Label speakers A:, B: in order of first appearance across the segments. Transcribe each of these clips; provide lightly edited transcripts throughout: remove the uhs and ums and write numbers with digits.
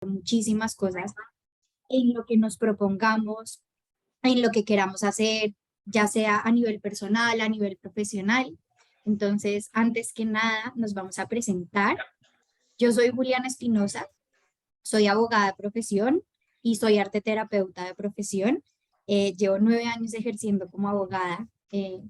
A: muchísimas cosas en lo que nos propongamos, en lo que queramos hacer, ya sea a nivel personal, a nivel profesional. Entonces, antes que nada, nos vamos a presentar. Yo soy Juliana Espinosa, soy abogada de profesión y soy arte terapeuta de profesión. Llevo 9 años ejerciendo como abogada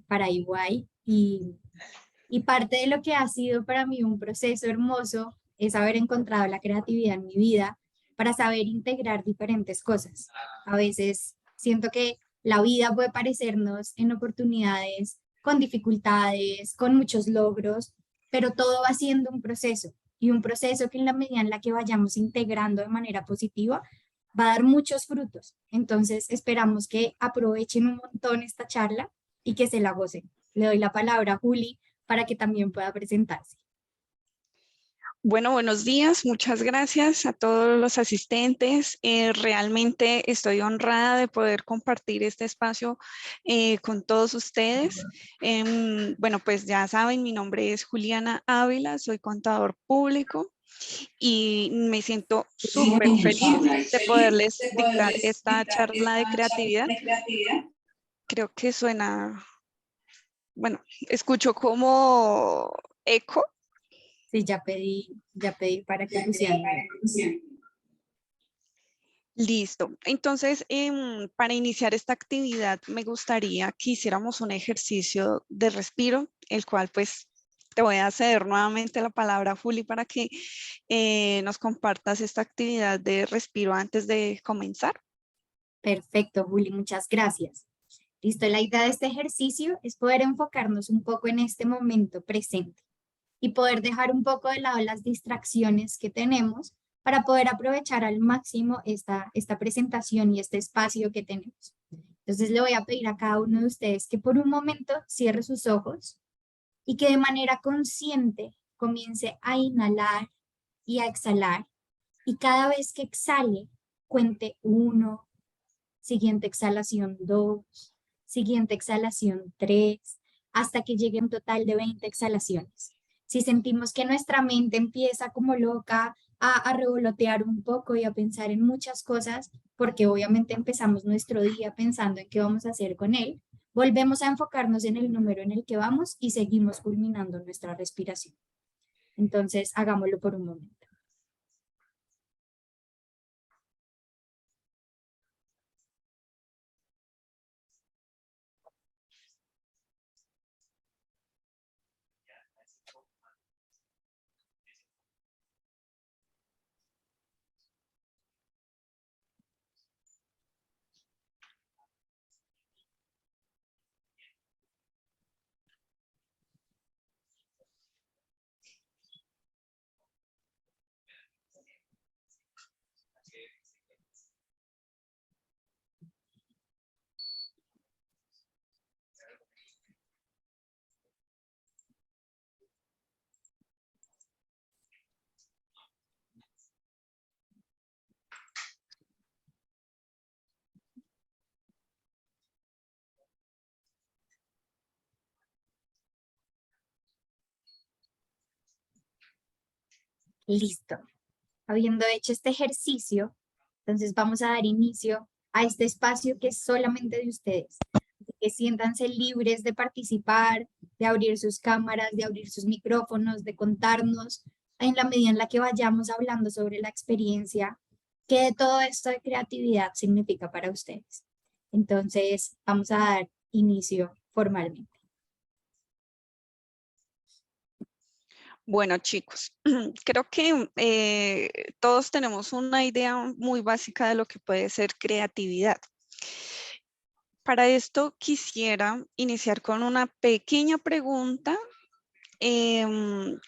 A: para EY y parte de lo que ha sido para mí un proceso hermoso es haber encontrado la creatividad en mi vida para saber integrar diferentes cosas. A veces siento que la vida puede parecernos en oportunidades con dificultades, con muchos logros, pero todo va siendo un proceso y un proceso que en la medida en la que vayamos integrando de manera positiva va a dar muchos frutos. Entonces esperamos que aprovechen un montón esta charla y que se la gocen. Le doy la palabra a Juli para que también pueda presentarse.
B: Bueno, buenos días. Muchas gracias a todos los asistentes. Realmente estoy honrada de poder compartir este espacio con todos ustedes. Bueno, pues ya saben, mi nombre es Juliana Ávila, soy contador público y me siento súper feliz de poderles dictar esta charla de creatividad. Creo que suena, bueno, escucho como eco.
A: Sí, ya pedí para que pusieran.
B: Listo. Entonces, para iniciar esta actividad, me gustaría que hiciéramos un ejercicio de respiro, el cual pues te voy a ceder nuevamente la palabra, Juli, para que nos compartas esta actividad de respiro antes de comenzar.
A: Perfecto, Juli, muchas gracias. Listo, la idea de este ejercicio es poder enfocarnos un poco en este momento presente y poder dejar un poco de lado las distracciones que tenemos para poder aprovechar al máximo esta presentación y este espacio que tenemos. Entonces le voy a pedir a cada uno de ustedes que por un momento cierre sus ojos y que de manera consciente comience a inhalar y a exhalar. Y cada vez que exhale, cuente 1, siguiente exhalación 2, siguiente exhalación 3, hasta que llegue un total de 20 exhalaciones. Si sentimos que nuestra mente empieza como loca a revolotear un poco y a pensar en muchas cosas, porque obviamente empezamos nuestro día pensando en qué vamos a hacer con él, volvemos a enfocarnos en el número en el que vamos y seguimos culminando nuestra respiración. Entonces, hagámoslo por un momento. Listo. Habiendo hecho este ejercicio, entonces vamos a dar inicio a este espacio que es solamente de ustedes. Así que siéntanse libres de participar, de abrir sus cámaras, de abrir sus micrófonos, de contarnos en la medida en la que vayamos hablando sobre la experiencia que de todo esto de creatividad significa para ustedes. Entonces, vamos a dar inicio formalmente.
B: Bueno, chicos, creo que todos tenemos una idea muy básica de lo que puede ser creatividad. Para esto quisiera iniciar con una pequeña pregunta. em,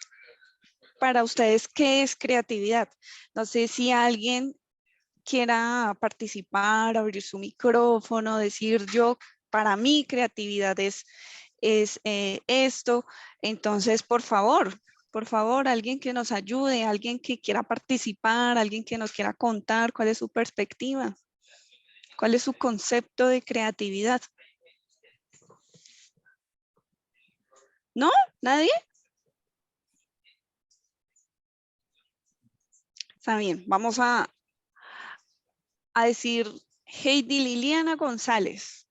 B: para ustedes, ¿qué es creatividad? No sé si alguien quiera participar, abrir su micrófono, decir yo, para mí creatividad es esto. Entonces, por favor, alguien que nos ayude, alguien que quiera participar, alguien que nos quiera contar cuál es su perspectiva, cuál es su concepto de creatividad. ¿No? ¿Nadie? Está bien, vamos a decir Heidi Liliana González.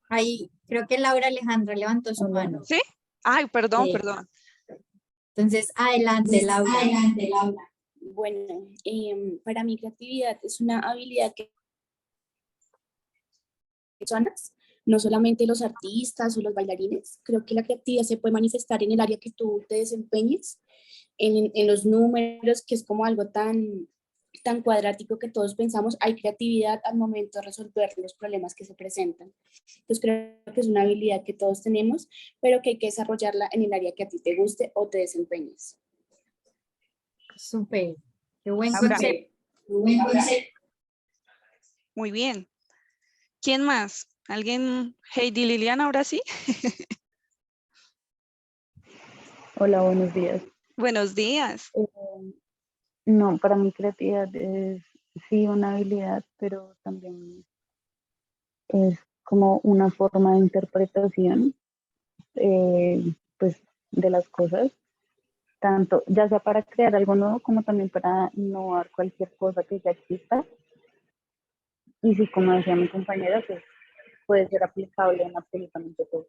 A: Ahí creo que Laura Alejandra levantó su
C: Hola.
A: mano.
B: ¿Sí? Ay, perdón,
A: Sí.
B: perdón.
A: Entonces, adelante, Laura.
C: Adelante, Laura.
D: Bueno, para mí creatividad es una habilidad que personas, no solamente los artistas o los bailarines. Creo que la creatividad se puede manifestar en el área que tú te desempeñes, en los números, que es como algo tan cuadrático que todos pensamos. Hay creatividad al momento de resolver los problemas que se presentan. Entonces creo que es una habilidad que todos tenemos, pero que hay que desarrollarla en el área que a ti te guste o te desempeñes.
A: Súper. Qué buen
B: Laura.
A: concepto.
B: Muy bien. ¿Quién más? ¿Alguien? Heidi Liliana, ahora sí.
C: Hola, buenos días.
B: Buenos días.
C: No, para mí creatividad es sí una habilidad, pero también es como una forma de interpretación pues de las cosas, tanto ya sea para crear algo nuevo como también para innovar cualquier cosa que ya exista. Y sí, como decía mi compañera, pues puede ser aplicable en absolutamente todo.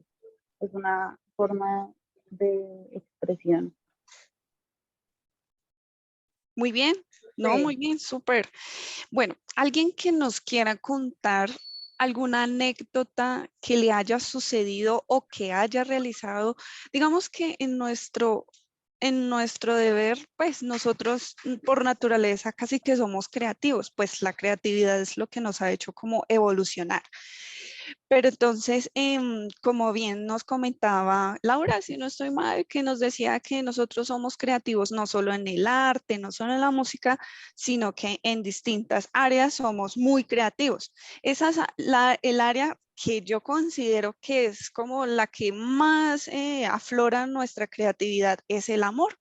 C: Es una forma de expresión.
B: Muy bien. No,
A: Sí.
B: muy bien, súper. Bueno, alguien que nos quiera contar alguna anécdota que le haya sucedido o que haya realizado, digamos que en nuestro deber, pues nosotros por naturaleza casi que somos creativos, pues la creatividad es lo que nos ha hecho como evolucionar. Pero entonces, como bien nos comentaba Laura, si no estoy mal, que nos decía que nosotros somos creativos no solo en el arte, no solo en la música, sino que en distintas áreas somos muy creativos. Esa es el área que yo considero que es como la que más aflora nuestra creatividad, es el amor.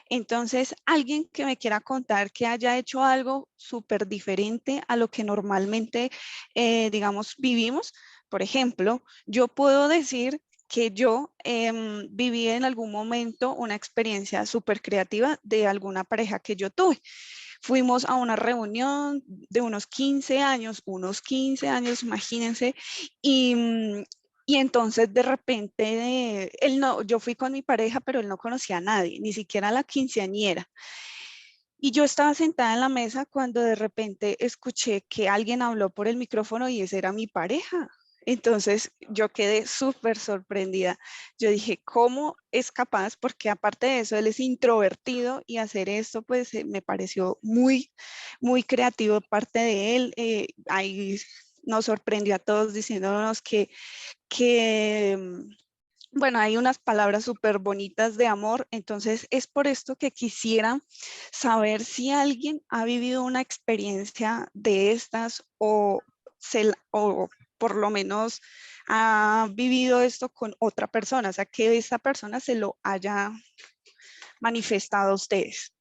B: Entonces, alguien que me quiera contar que haya hecho algo súper diferente a lo que normalmente, digamos, vivimos. Por ejemplo, yo puedo decir que yo viví en algún momento una experiencia súper creativa de alguna pareja que yo tuve. Fuimos a una reunión de unos 15 años, imagínense, y, y entonces de repente, él no, yo fui con mi pareja, pero él no conocía a nadie, ni siquiera a la quinceañera. Y yo estaba sentada en la mesa cuando de repente escuché que alguien habló por el micrófono y ese era mi pareja. Entonces yo quedé súper sorprendida. Yo dije, ¿cómo es capaz? Porque aparte de eso, él es introvertido y hacer esto, pues me pareció muy, muy creativo de parte de él. Ahí nos sorprendió a todos diciéndonos que bueno, hay unas palabras súper bonitas de amor, entonces es por esto que quisiera saber si alguien ha vivido una experiencia de estas o por lo menos ha vivido esto con otra persona, o sea, que esa persona se lo haya manifestado a ustedes.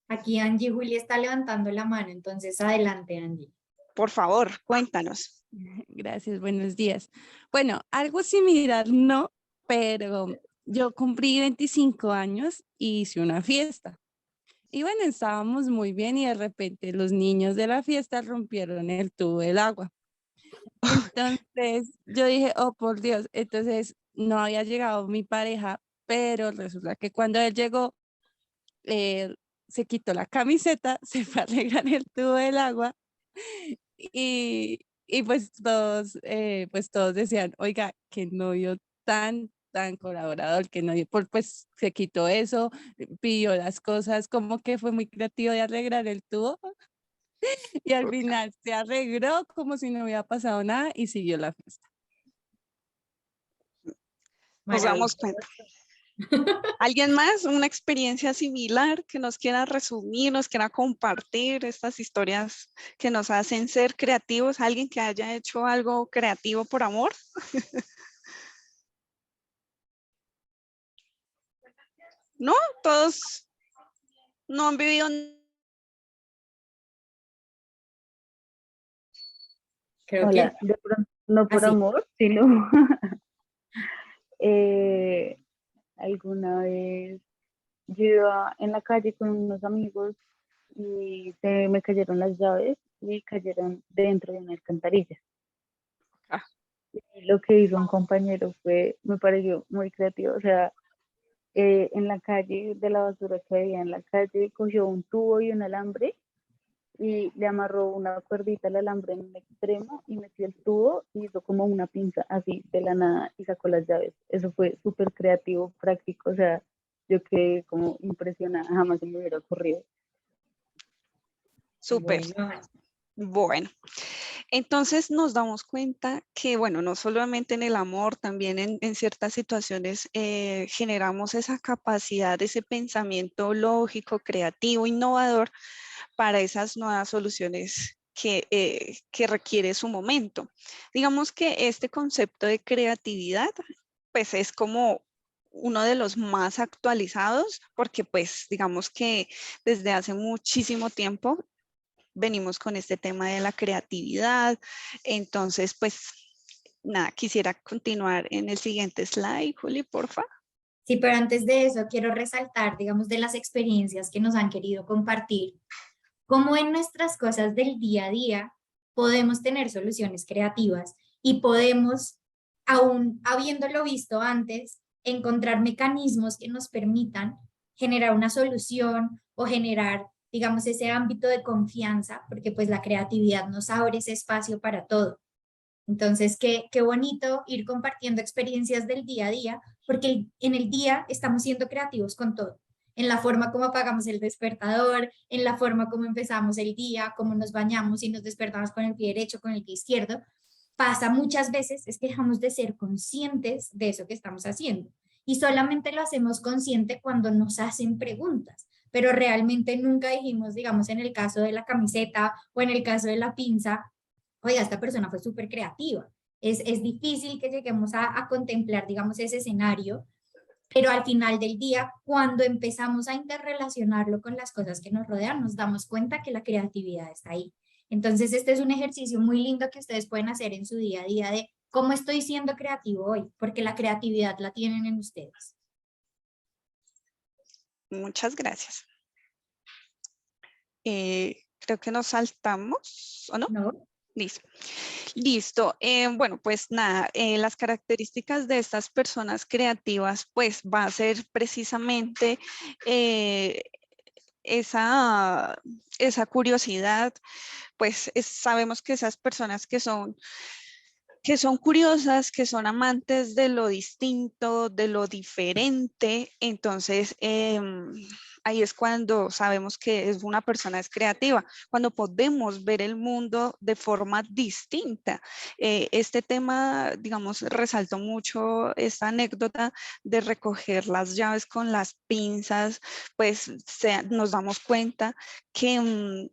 A: Aquí Angie Juli está levantando la mano, entonces adelante, Angie.
B: Por favor, cuéntanos.
E: Gracias, buenos días. Bueno, algo similar no, pero yo cumplí 25 años y hice una fiesta. Y bueno, estábamos muy bien y de repente los niños de la fiesta rompieron el tubo del agua. Entonces yo dije, oh por Dios, entonces no había llegado mi pareja, pero resulta que cuando él llegó, eh, se quitó la camiseta, se fue a arreglar el tubo del agua y pues todos decían, oiga, qué novio tan colaborador, que novio, pues se quitó eso, pidió las cosas, como que fue muy creativo de arreglar el tubo y al final se arregló como si no hubiera pasado nada y siguió la fiesta.
B: Nos damos
A: Maravilloso.
B: cuenta. ¿Alguien más? ¿Una experiencia similar que nos quiera resumir, nos quiera compartir estas historias que nos hacen ser creativos? ¿Alguien que haya hecho algo creativo por amor? ¿No? Todos no han vivido.
A: Creo que
C: Hola, de pronto, no por
A: así.
C: amor, sino alguna vez yo iba en la calle con unos amigos y se me cayeron las llaves y cayeron dentro de una alcantarilla.
B: Ah.
C: Y lo que hizo un compañero me pareció muy creativo, o sea, en la calle, de la basura que había en la calle, cogió un tubo y un alambre y le amarró una cuerdita al alambre en un extremo y metió el tubo y hizo como una pinza así de la nada y sacó las llaves. Eso fue súper creativo, práctico, o sea, yo quedé como impresionada, jamás se me hubiera ocurrido.
B: Súper. Bueno, entonces nos damos cuenta que, bueno, no solamente en el amor, también en ciertas situaciones generamos esa capacidad, ese pensamiento lógico, creativo, innovador para esas nuevas soluciones que requiere su momento. Digamos que este concepto de creatividad, pues es como uno de los más actualizados, porque pues digamos que desde hace muchísimo tiempo venimos con este tema de la creatividad. Entonces, pues nada, quisiera continuar en el siguiente slide, Juli, porfa.
A: Sí, pero antes de eso quiero resaltar, digamos, de las experiencias que nos han querido compartir, cómo en nuestras cosas del día a día podemos tener soluciones creativas y podemos, aún habiéndolo visto antes, encontrar mecanismos que nos permitan generar una solución o generar, digamos, ese ámbito de confianza, porque pues la creatividad nos abre ese espacio para todo. Entonces, qué bonito ir compartiendo experiencias del día a día, porque en el día estamos siendo creativos con todo, en la forma como apagamos el despertador, en la forma como empezamos el día, cómo nos bañamos y nos despertamos con el pie derecho, con el pie izquierdo. Pasa muchas veces es que dejamos de ser conscientes de eso que estamos haciendo y solamente lo hacemos consciente cuando nos hacen preguntas, pero realmente nunca dijimos, digamos, en el caso de la camiseta o en el caso de la pinza, oiga, esta persona fue súper creativa. Es difícil que lleguemos a contemplar, digamos, ese escenario, pero al final del día, cuando empezamos a interrelacionarlo con las cosas que nos rodean, nos damos cuenta que la creatividad está ahí. Entonces, este es un ejercicio muy lindo que ustedes pueden hacer en su día a día de cómo estoy siendo creativo hoy, porque la creatividad la tienen en ustedes.
B: Muchas gracias. Creo que nos saltamos, ¿o no?
A: ¿No?
B: Listo. Listo. Bueno, pues nada, las características de estas personas creativas, pues va a ser precisamente esa curiosidad, pues sabemos que esas personas que son curiosas, que son amantes de lo distinto, de lo diferente, entonces ahí es cuando sabemos que es una persona es creativa, cuando podemos ver el mundo de forma distinta. Este tema, digamos, resaltó mucho esta anécdota de recoger las llaves con las pinzas, pues nos damos cuenta que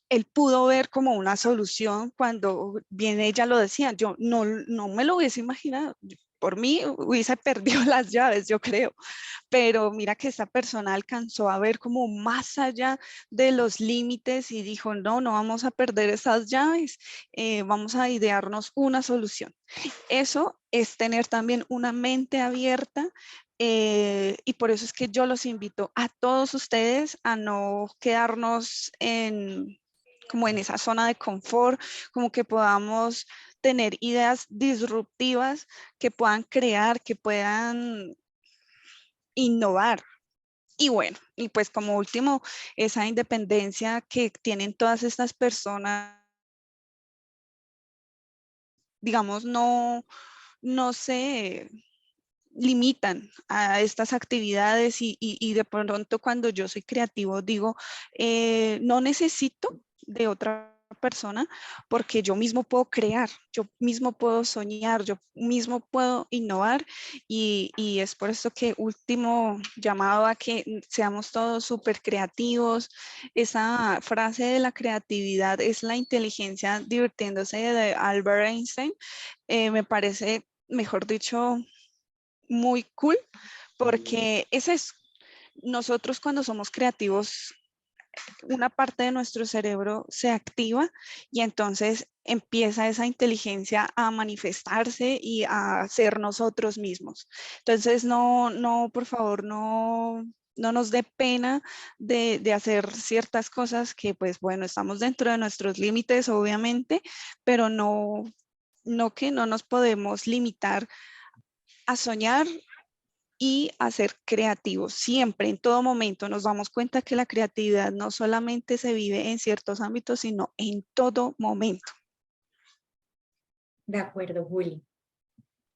B: él pudo ver como una solución cuando bien ella lo decía. Yo no me lo hubiese imaginado. Por mí hubiese perdido las llaves, yo creo. Pero mira que esta persona alcanzó a ver como más allá de los límites y dijo, no vamos a perder esas llaves, vamos a idearnos una solución. Eso es tener también una mente abierta. Y por eso es que yo los invito a todos ustedes a no quedarnos como en esa zona de confort, como que podamos tener ideas disruptivas que puedan crear, que puedan innovar. Y bueno, y pues como último, esa independencia que tienen todas estas personas, digamos, no se limitan a estas actividades y de pronto cuando yo soy creativo digo, no necesito de otra persona porque yo mismo puedo crear, yo mismo puedo soñar, yo mismo puedo innovar y es por eso que último llamado a que seamos todos súper creativos. Esa frase de la creatividad es la inteligencia divirtiéndose de Albert Einstein. Me parece, mejor dicho, muy cool, porque nosotros cuando somos creativos, una parte de nuestro cerebro se activa y entonces empieza esa inteligencia a manifestarse y a ser nosotros mismos. Entonces, por favor, no no nos dé pena de hacer ciertas cosas que, pues bueno, estamos dentro de nuestros límites, obviamente, pero que no nos podemos limitar a soñar y a ser creativos. Siempre, en todo momento, nos damos cuenta que la creatividad no solamente se vive en ciertos ámbitos, sino en todo momento.
A: De acuerdo, Juli.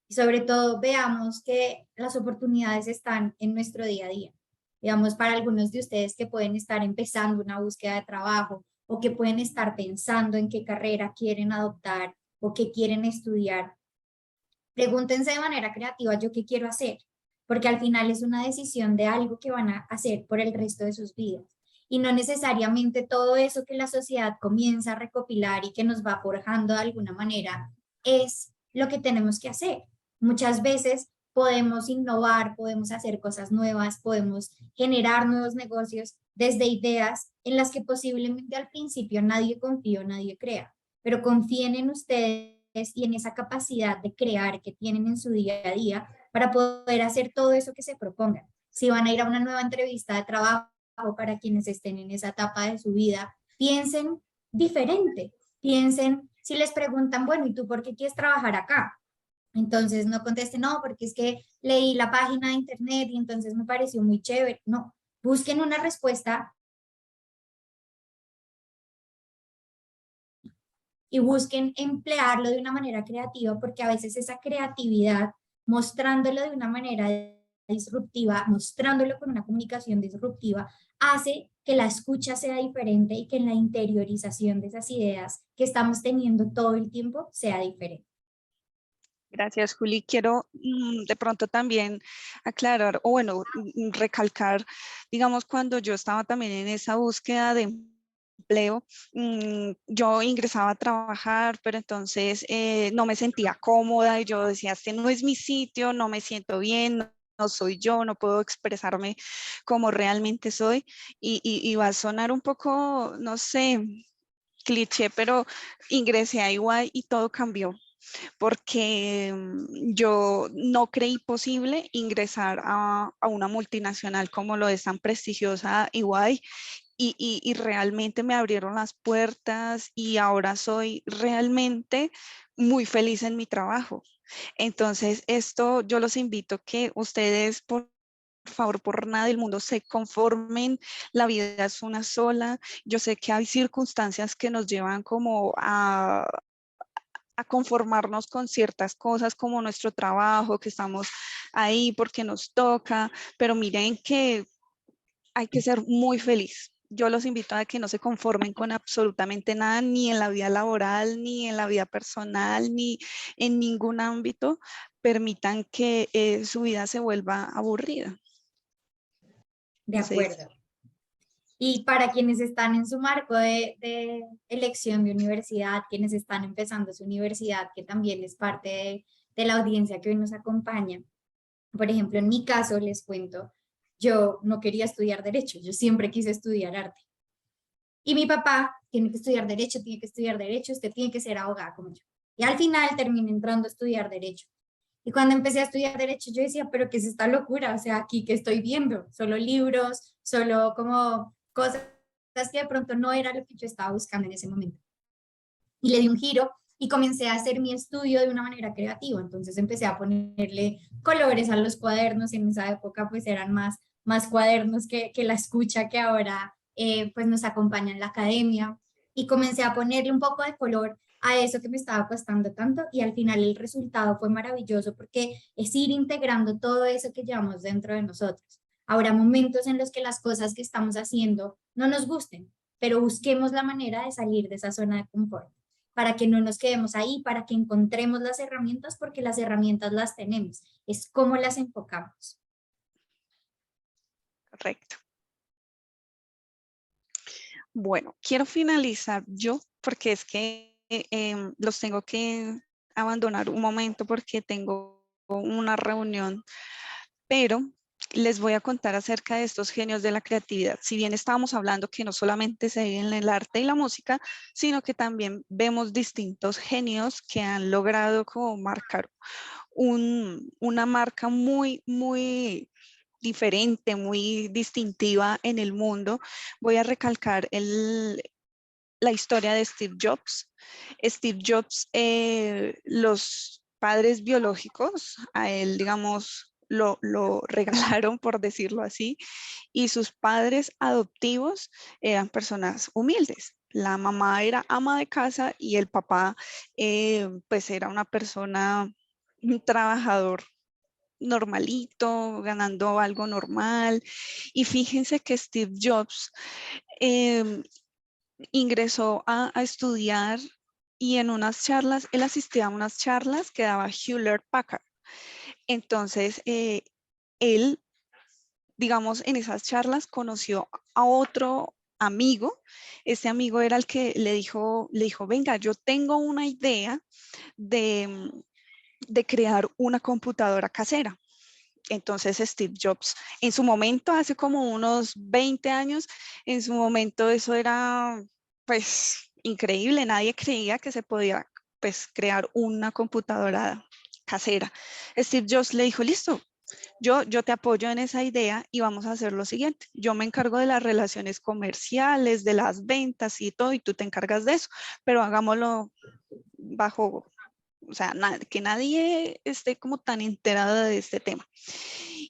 A: Y sobre todo, veamos que las oportunidades están en nuestro día a día. Digamos, para algunos de ustedes que pueden estar empezando una búsqueda de trabajo o que pueden estar pensando en qué carrera quieren adoptar o qué quieren estudiar, pregúntense de manera creativa, ¿yo qué quiero hacer? Porque al final es una decisión de algo que van a hacer por el resto de sus vidas. Y no necesariamente todo eso que la sociedad comienza a recopilar y que nos va forjando de alguna manera es lo que tenemos que hacer. Muchas veces podemos innovar, podemos hacer cosas nuevas, podemos generar nuevos negocios desde ideas en las que posiblemente al principio nadie confió, nadie crea, pero confíen en ustedes y en esa capacidad de crear que tienen en su día a día para poder hacer todo eso que se propongan. Si van a ir a una nueva entrevista de trabajo para quienes estén en esa etapa de su vida, piensen diferente, piensen, si les preguntan, bueno, ¿y tú por qué quieres trabajar acá? Entonces no contesten, no, porque es que leí la página de internet y entonces me pareció muy chévere. No, busquen una respuesta y busquen emplearlo de una manera creativa, porque a veces esa creatividad, mostrándolo de una manera disruptiva, mostrándolo con una comunicación disruptiva, hace que la escucha sea diferente y que la interiorización de esas ideas que estamos teniendo todo el tiempo sea diferente.
B: Gracias, Juli. Quiero de pronto también aclarar, o bueno, recalcar, digamos, cuando yo estaba también en esa búsqueda de empleo, yo ingresaba a trabajar, pero entonces no me sentía cómoda y yo decía, este no es mi sitio, no me siento bien, no soy yo, no puedo expresarme como realmente soy y va a sonar un poco, no sé, cliché, pero ingresé a EY y todo cambió porque yo no creí posible ingresar a una multinacional como lo es tan prestigiosa EY y realmente me abrieron las puertas y ahora soy realmente muy feliz en mi trabajo. Entonces, esto yo los invito que ustedes, por favor, por nada del mundo se conformen, la vida es una sola. Yo sé que hay circunstancias que nos llevan como a conformarnos con ciertas cosas como nuestro trabajo, que estamos ahí porque nos toca, pero miren que hay que ser muy feliz. Yo los invito a que no se conformen con absolutamente nada, ni en la vida laboral, ni en la vida personal, ni en ningún ámbito. Permitan que su vida se vuelva aburrida.
A: De
B: Entonces,
A: acuerdo. Y para quienes están en su marco de elección de universidad, quienes están empezando su universidad, que también es parte de la audiencia que hoy nos acompaña. Por ejemplo, en mi caso, les cuento, yo no quería estudiar derecho, yo siempre quise estudiar arte. Y mi papá tiene que estudiar derecho, usted tiene que ser abogada como yo. Y al final terminé entrando a estudiar derecho. Y cuando empecé a estudiar derecho, yo decía, pero ¿qué es esta locura? O sea, aquí que estoy viendo, solo libros, solo como cosas que de pronto no era lo que yo estaba buscando en ese momento. Y le di un giro y comencé a hacer mi estudio de una manera creativa. Entonces empecé a ponerle colores a los cuadernos. En esa época pues eran más cuadernos que la escucha que ahora pues nos acompaña en la academia. Y comencé a ponerle un poco de color a eso que me estaba costando tanto y al final el resultado fue maravilloso porque es ir integrando todo eso que llevamos dentro de nosotros. Habrá momentos en los que las cosas que estamos haciendo no nos gusten, pero busquemos la manera de salir de esa zona de confort para que no nos quedemos ahí, para que encontremos las herramientas, porque las herramientas las tenemos, es cómo las enfocamos.
B: correcto. Bueno, quiero finalizar yo porque es que los tengo que abandonar un momento porque tengo una reunión, pero les voy a contar acerca de estos genios de la creatividad. Si bien estábamos hablando que no solamente se ve en el arte y la música, sino que también vemos distintos genios que han logrado como marcar una marca muy, muy diferente, muy distintiva en el mundo, voy a recalcar la historia de Steve Jobs. Steve Jobs, los padres biológicos a él, digamos, lo regalaron, por decirlo así, y sus padres adoptivos eran personas humildes. La mamá era ama de casa y el papá, pues era una persona, un trabajador normalito, ganando algo normal. Y fíjense que Steve Jobs ingresó a estudiar y en unas charlas, él asistía a unas charlas que daba Hewlett Packard. Entonces, él, digamos, en esas charlas conoció a otro amigo. Este amigo era el que le dijo, venga, yo tengo una idea de, de crear una computadora casera. Entonces Steve Jobs, en su momento, hace como unos 20 años, en su momento eso era pues increíble, nadie creía que se podía pues crear una computadora casera. Steve Jobs le dijo, listo, yo te apoyo en esa idea y vamos a hacer lo siguiente. Yo me encargo de las relaciones comerciales, de las ventas y todo, y tú te encargas de eso, pero hagámoslo bajo, o sea, que nadie esté como tan enterado de este tema.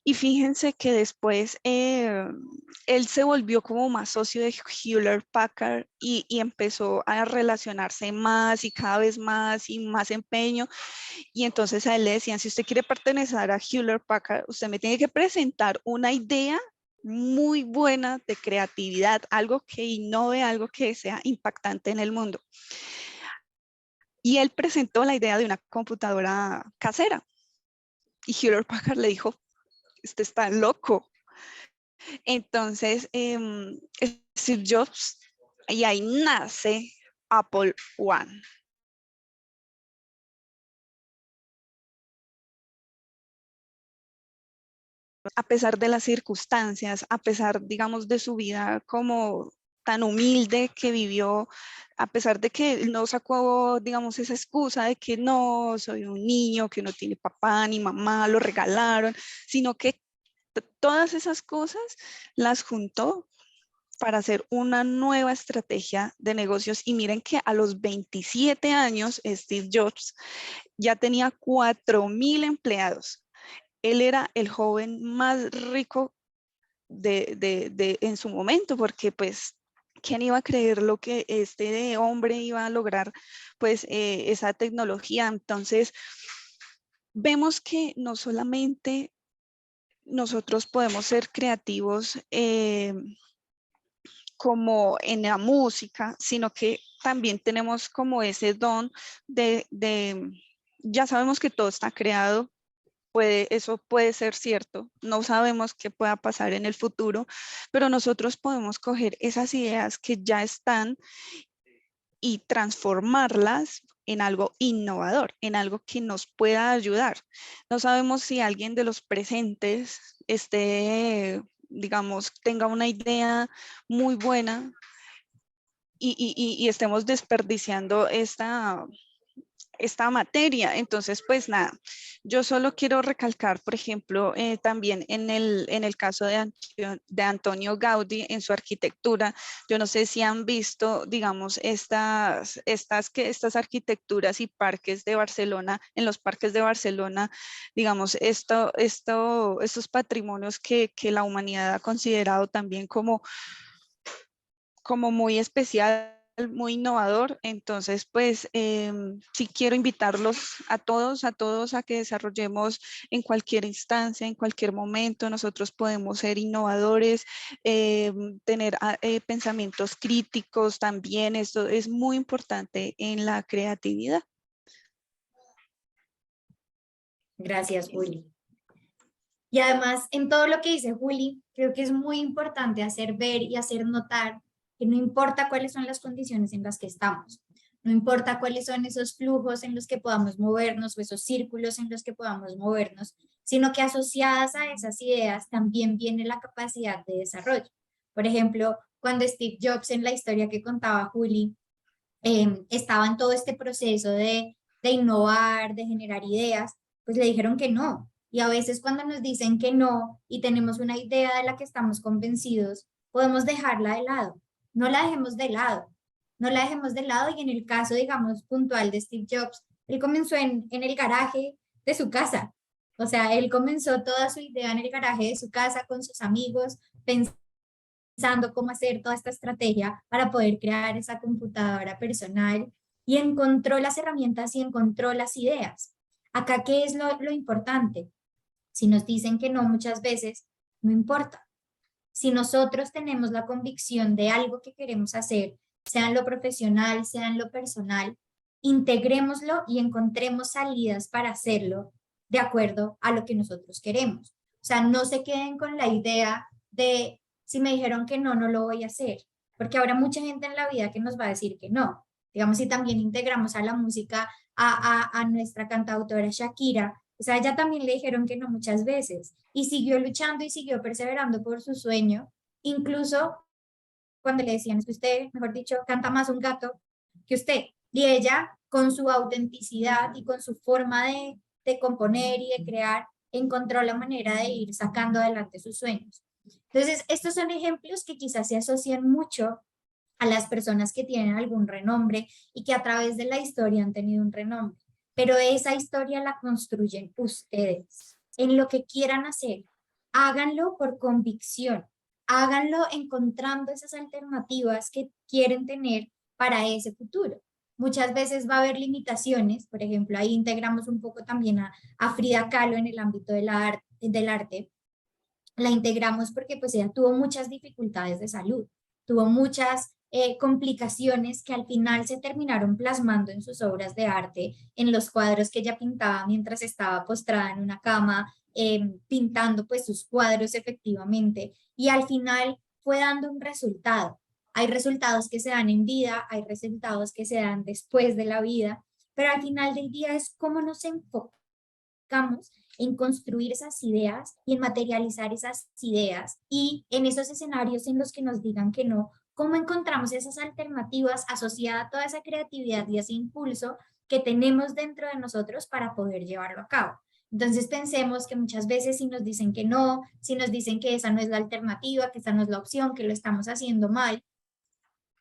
B: Y fíjense que después él se volvió como más socio de Hewlett Packard y empezó a relacionarse más y cada vez más y más empeño. Y entonces a él le decían, si usted quiere pertenecer a Hewlett Packard, usted me tiene que presentar una idea muy buena de creatividad, algo que innove, algo que sea impactante en el mundo. Y él presentó la idea de una computadora casera. Y Hewlett Packard le dijo, este está loco. Entonces, Steve Jobs, y ahí nace Apple One. A pesar de las circunstancias, a pesar, digamos, de su vida como tan humilde que vivió, a pesar de que no sacó, digamos, esa excusa de que no, soy un niño, que no tiene papá ni mamá, lo regalaron, sino que todas esas cosas las juntó para hacer una nueva estrategia de negocios. Y miren que a los 27 años, Steve Jobs ya tenía 4,000 empleados. Él era el joven más rico en su momento, porque pues, ¿quién iba a creer lo que este hombre iba a lograr? Pues esa tecnología. Entonces, vemos que no solamente nosotros podemos ser creativos como en la música, sino que también tenemos como ese don ya sabemos que todo está creado, eso puede ser cierto, no sabemos qué pueda pasar en el futuro, pero nosotros podemos coger esas ideas que ya están y transformarlas en algo innovador, en algo que nos pueda ayudar. No sabemos si alguien de los presentes digamos, tenga una idea muy buena y estemos desperdiciando esta materia. Entonces, pues nada, yo solo quiero recalcar, por ejemplo, también en el caso de Antonio Gaudí en su arquitectura. Yo no sé si han visto, digamos, estas arquitecturas y parques de Barcelona, en los parques de Barcelona, digamos, estos patrimonios que la humanidad ha considerado también como muy especial, muy innovador. Entonces, pues sí quiero invitarlos a todos a que desarrollemos en cualquier instancia, en cualquier momento. Nosotros podemos ser innovadores, tener pensamientos críticos también. Esto es muy importante en la creatividad.
A: Gracias, Juli. Y además, en todo lo que dice Juli, creo que es muy importante hacer ver y hacer notar que no importa cuáles son las condiciones en las que estamos, no importa cuáles son esos flujos en los que podamos movernos o esos círculos en los que podamos movernos, sino que asociadas a esas ideas también viene la capacidad de desarrollo. Por ejemplo, cuando Steve Jobs, en la historia que contaba Juli, estaba en todo este proceso de innovar, de generar ideas, pues le dijeron que no, Y a veces cuando nos dicen que no y tenemos una idea de la que estamos convencidos, podemos dejarla de lado. No la dejemos de lado. No la dejemos de lado y en el caso, digamos, puntual de Steve Jobs, él comenzó en el garaje de su casa. O sea, él comenzó toda su idea en el garaje de su casa con sus amigos, pensando cómo hacer toda esta estrategia para poder crear esa computadora personal y encontró las herramientas y encontró las ideas. Acá, ¿qué es lo importante? Si nos dicen que no muchas veces, no importa. Si nosotros tenemos la convicción de algo que queremos hacer, sea en lo profesional, sea en lo personal, integrémoslo y encontremos salidas para hacerlo de acuerdo a lo que nosotros queremos. O sea, no se queden con la idea de si me dijeron que no, no lo voy a hacer, porque habrá mucha gente en la vida que nos va a decir que no. Digamos, si también integramos a la música a nuestra cantautora Shakira, o sea, ella también le dijeron que no muchas veces y siguió luchando y siguió perseverando por su sueño, incluso cuando le decían, es que usted, mejor dicho, canta más un gato que usted. Y ella, con su autenticidad y con su forma de componer y de crear, encontró la manera de ir sacando adelante sus sueños. Entonces, estos son ejemplos que quizás se asocian mucho a las personas que tienen algún renombre y que a través de la historia han tenido un renombre. Pero esa historia la construyen ustedes. En lo que quieran hacer, háganlo por convicción, háganlo encontrando esas alternativas que quieren tener para ese futuro. Muchas veces va a haber limitaciones, por ejemplo, ahí integramos un poco también a Frida Kahlo en el ámbito del arte. La integramos porque pues ella tuvo muchas dificultades de salud, tuvo muchas complicaciones que al final se terminaron plasmando en sus obras de arte, en los cuadros que ella pintaba mientras estaba postrada en una cama, pintando pues sus cuadros efectivamente, y al final fue dando un resultado. Hay resultados que se dan en vida, hay resultados que se dan después de la vida, pero al final del día es cómo nos enfocamos en construir esas ideas y en materializar esas ideas y en esos escenarios en los que nos digan que no, cómo encontramos esas alternativas asociadas a toda esa creatividad y ese impulso que tenemos dentro de nosotros para poder llevarlo a cabo. Entonces pensemos que muchas veces si nos dicen que no, si nos dicen que esa no es la alternativa, que esa no es la opción, que lo estamos haciendo mal,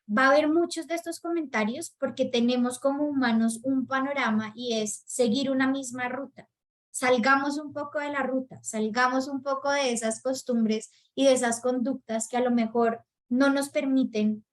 A: va a haber muchos de estos comentarios porque tenemos como humanos un panorama y es seguir una misma ruta. Salgamos un poco de la ruta, salgamos un poco de esas costumbres y de esas conductas que a lo mejor no nos permiten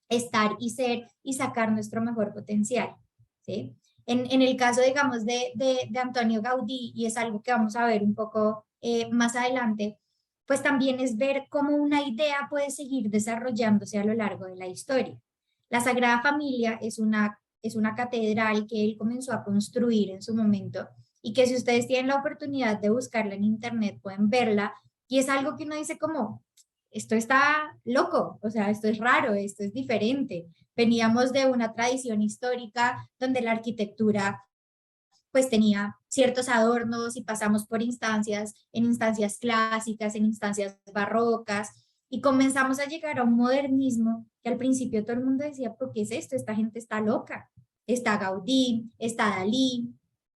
A: estar y ser y sacar nuestro mejor potencial, ¿sí? En el caso, digamos, de Antonio Gaudí, y es algo que vamos a ver un poco más adelante, pues también es ver cómo una idea puede seguir desarrollándose a lo largo de la historia. La Sagrada Familia es una catedral que él comenzó a construir en su momento y que si ustedes tienen la oportunidad de buscarla en internet pueden verla y es algo que uno dice como, esto está loco, o sea, esto es raro, esto es diferente. Veníamos de una tradición histórica donde la arquitectura pues tenía ciertos adornos y pasamos por instancias, en instancias clásicas, en instancias barrocas, y comenzamos a llegar a un modernismo que al principio todo el mundo decía, ¿pero qué es esto? Esta gente está loca. Está Gaudí, está Dalí,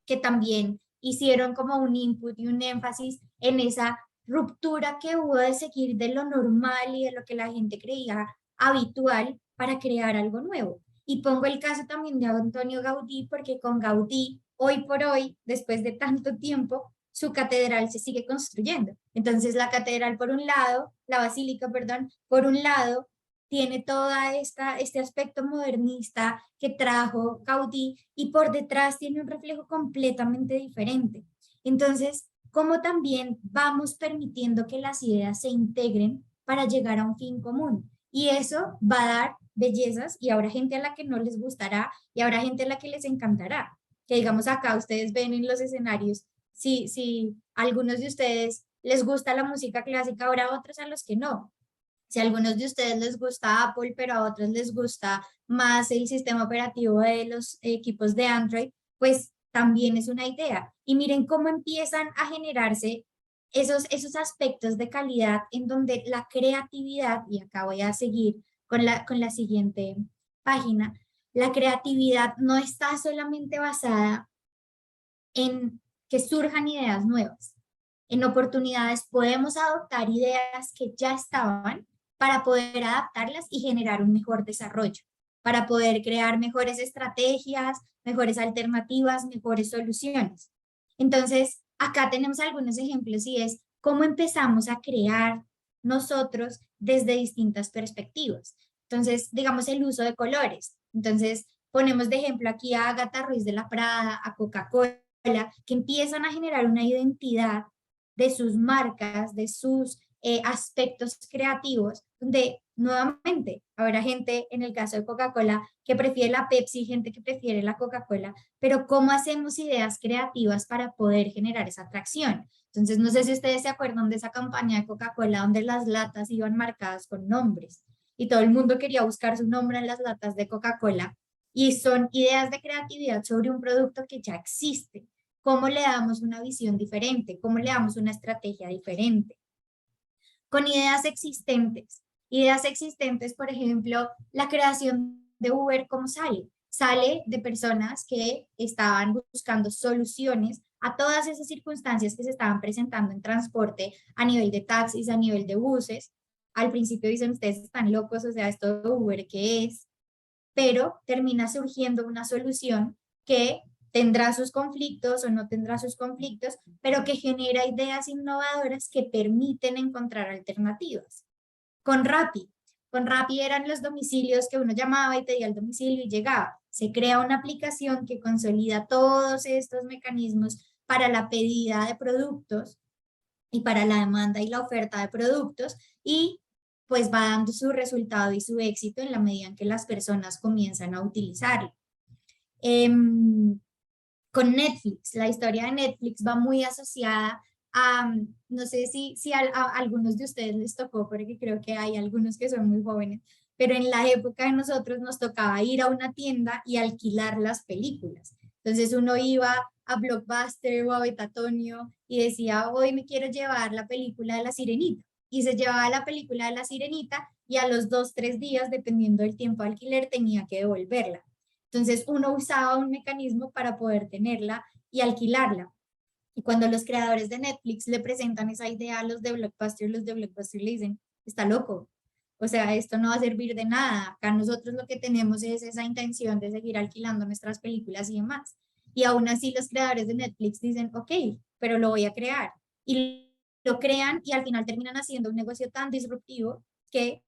A: que también hicieron como un input y un énfasis en esa ruptura que hubo de seguir de lo normal y de lo que la gente creía habitual para crear algo nuevo. Y pongo el caso también de Antonio Gaudí, porque con Gaudí, hoy por hoy, después de tanto tiempo, su catedral se sigue construyendo. Entonces la catedral por un lado, la basílica, perdón, por un lado, tiene toda este aspecto modernista que trajo Gaudí y por detrás tiene un reflejo completamente diferente. Entonces, como también vamos permitiendo que las ideas se integren para llegar a un fin común. Y eso va a dar bellezas y habrá gente a la que no les gustará y habrá gente a la que les encantará. Que digamos acá ustedes ven en los escenarios, si a algunos de ustedes les gusta la música clásica, habrá otros a los que no. Si a algunos de ustedes les gusta Apple, pero a otros les gusta más el sistema operativo de los equipos de Android, pues también es una idea. Y miren cómo empiezan a generarse esos aspectos de calidad en donde la creatividad, y acá voy a seguir con la siguiente página, la creatividad no está solamente basada en que surjan ideas nuevas, En oportunidades podemos adoptar ideas que ya estaban para poder adaptarlas y generar un mejor desarrollo, para poder crear mejores estrategias, mejores alternativas, mejores soluciones. Entonces, acá tenemos algunos ejemplos y es cómo empezamos a crear nosotros desde distintas perspectivas. Entonces, digamos el uso de colores. Entonces, ponemos de ejemplo aquí a Agatha Ruiz de la Prada, a Coca-Cola, que empiezan a generar una identidad de sus marcas, de sus aspectos creativos, donde nuevamente habrá gente, en el caso de Coca-Cola, que prefiere la Pepsi, gente que prefiere la Coca-Cola, pero ¿cómo hacemos ideas creativas para poder generar esa atracción? Entonces, no sé si ustedes se acuerdan de esa campaña de Coca-Cola donde las latas iban marcadas con nombres y todo el mundo quería buscar su nombre en las latas de Coca-Cola, y son ideas de creatividad sobre un producto que ya existe. ¿Cómo le damos una visión diferente? ¿Cómo le damos una estrategia diferente? Con ideas existentes. Ideas existentes, por ejemplo, la creación de Uber, ¿cómo sale? Sale de personas que estaban buscando soluciones a todas esas circunstancias que se estaban presentando en transporte a nivel de taxis, a nivel de buses. Al principio dicen, ustedes están locos, o sea, esto de Uber, ¿qué es? Pero termina surgiendo una solución que tendrá sus conflictos o no tendrá sus conflictos, pero que genera ideas innovadoras que permiten encontrar alternativas. Con Rappi eran los domicilios que uno llamaba y pedía el domicilio y llegaba. Se crea una aplicación que consolida todos estos mecanismos para la pedida de productos y para la demanda y la oferta de productos, y pues va dando su resultado y su éxito en la medida en que las personas comienzan a utilizarlo. Con Netflix, la historia de Netflix va muy asociada a, no sé si a algunos de ustedes les tocó, porque creo que hay algunos que son muy jóvenes, pero en la época de nosotros nos tocaba ir a una tienda y alquilar las películas. Entonces uno iba a Blockbuster o a Betatonio y decía, hoy me quiero llevar la película de La Sirenita. Y se llevaba la película de La Sirenita y a los 2, 3 días, dependiendo del tiempo de alquiler, tenía que devolverla. Entonces uno usaba un mecanismo para poder tenerla y alquilarla. Y cuando los creadores de Netflix le presentan esa idea a los de Blockbuster le dicen, está loco. O sea, esto no va a servir de nada. Acá nosotros lo que tenemos es esa intención de seguir alquilando nuestras películas y demás. Y aún así los creadores de Netflix dicen, ok, pero lo voy a crear. Y lo crean y al final terminan haciendo un negocio tan disruptivo que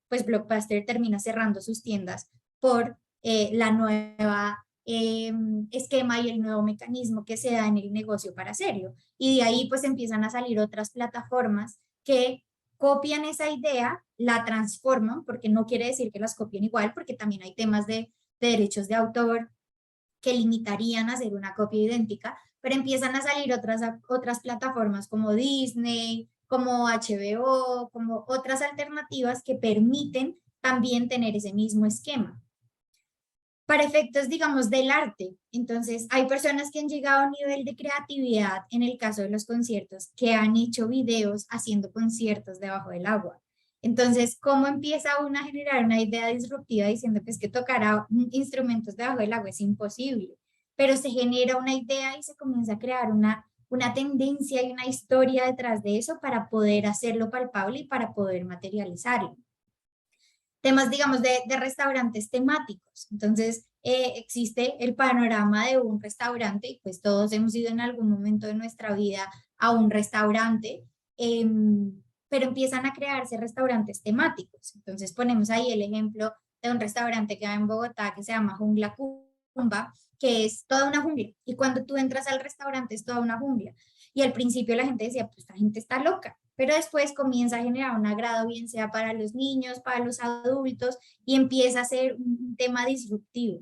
A: pues Blockbuster termina cerrando sus tiendas por la nueva esquema y el nuevo mecanismo que se da en el negocio para hacerlo. Y de ahí pues empiezan a salir otras plataformas que copian esa idea, la transforman, porque no quiere decir que las copien igual, porque también hay temas de derechos de autor que limitarían a hacer una copia idéntica, pero empiezan a salir otras plataformas como Disney, como HBO, como otras alternativas que permiten también tener ese mismo esquema. Para efectos, digamos, del arte, entonces hay personas que han llegado a un nivel de creatividad, en el caso de los conciertos, que han hecho videos haciendo conciertos debajo del agua. Entonces, ¿cómo empieza uno a generar una idea disruptiva diciendo pues, que tocar instrumentos debajo del agua es imposible? Pero se genera una idea y se comienza a crear una tendencia y una historia detrás de eso para poder hacerlo palpable y para poder materializarlo. Temas, digamos, de restaurantes temáticos. Entonces, existe el panorama de un restaurante y pues todos hemos ido en algún momento de nuestra vida a un restaurante, pero empiezan a crearse restaurantes temáticos. Entonces, ponemos ahí el ejemplo de un restaurante que hay en Bogotá que se llama Jungla Cumba, que es toda una jungla. Y cuando tú entras al restaurante es toda una jungla. Y al principio la gente decía, pues esta gente está loca, pero después comienza a generar un agrado, bien sea para los niños, para los adultos, y empieza a ser un tema disruptivo.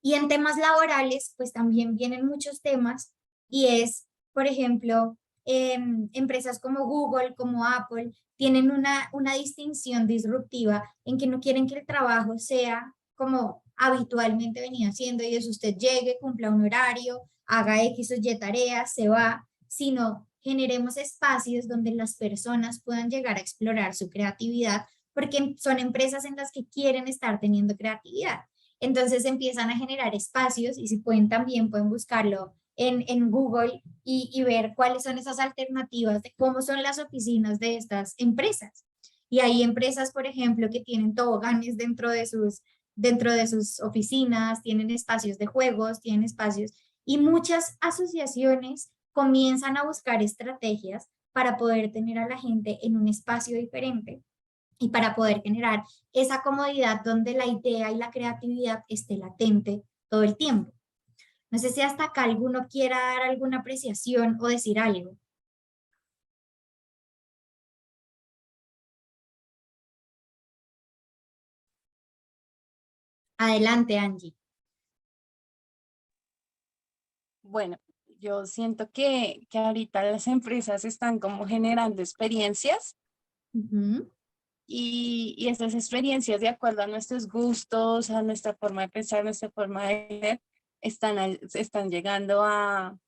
A: Y en temas laborales, pues también vienen muchos temas, y es, por ejemplo, empresas como Google, como Apple, tienen una distinción disruptiva en que no quieren que el trabajo sea como habitualmente venía haciendo, y es usted llegue, cumpla un horario, haga X o Y tareas, se va, sino generemos espacios donde las personas puedan llegar a explorar su creatividad, porque son empresas en las que quieren estar teniendo creatividad. Entonces empiezan a generar espacios y si pueden también pueden buscarlo en Google y ver cuáles son esas alternativas de cómo son las oficinas de estas empresas. Y hay empresas, por ejemplo, que tienen toboganes dentro de sus oficinas, tienen espacios de juegos, tienen espacios, y muchas asociaciones comienzan a buscar estrategias para poder tener a la gente en un espacio diferente y para poder generar esa comodidad donde la idea y la creatividad esté latente todo el tiempo. No sé si hasta acá alguno quiera dar alguna apreciación o decir algo. Adelante, Angie.
E: Bueno, yo siento que ahorita las empresas están como generando experiencias
A: Ujú.
E: y estas experiencias de acuerdo a nuestros gustos, a nuestra forma de pensar, nuestra forma de ver, están llegando a,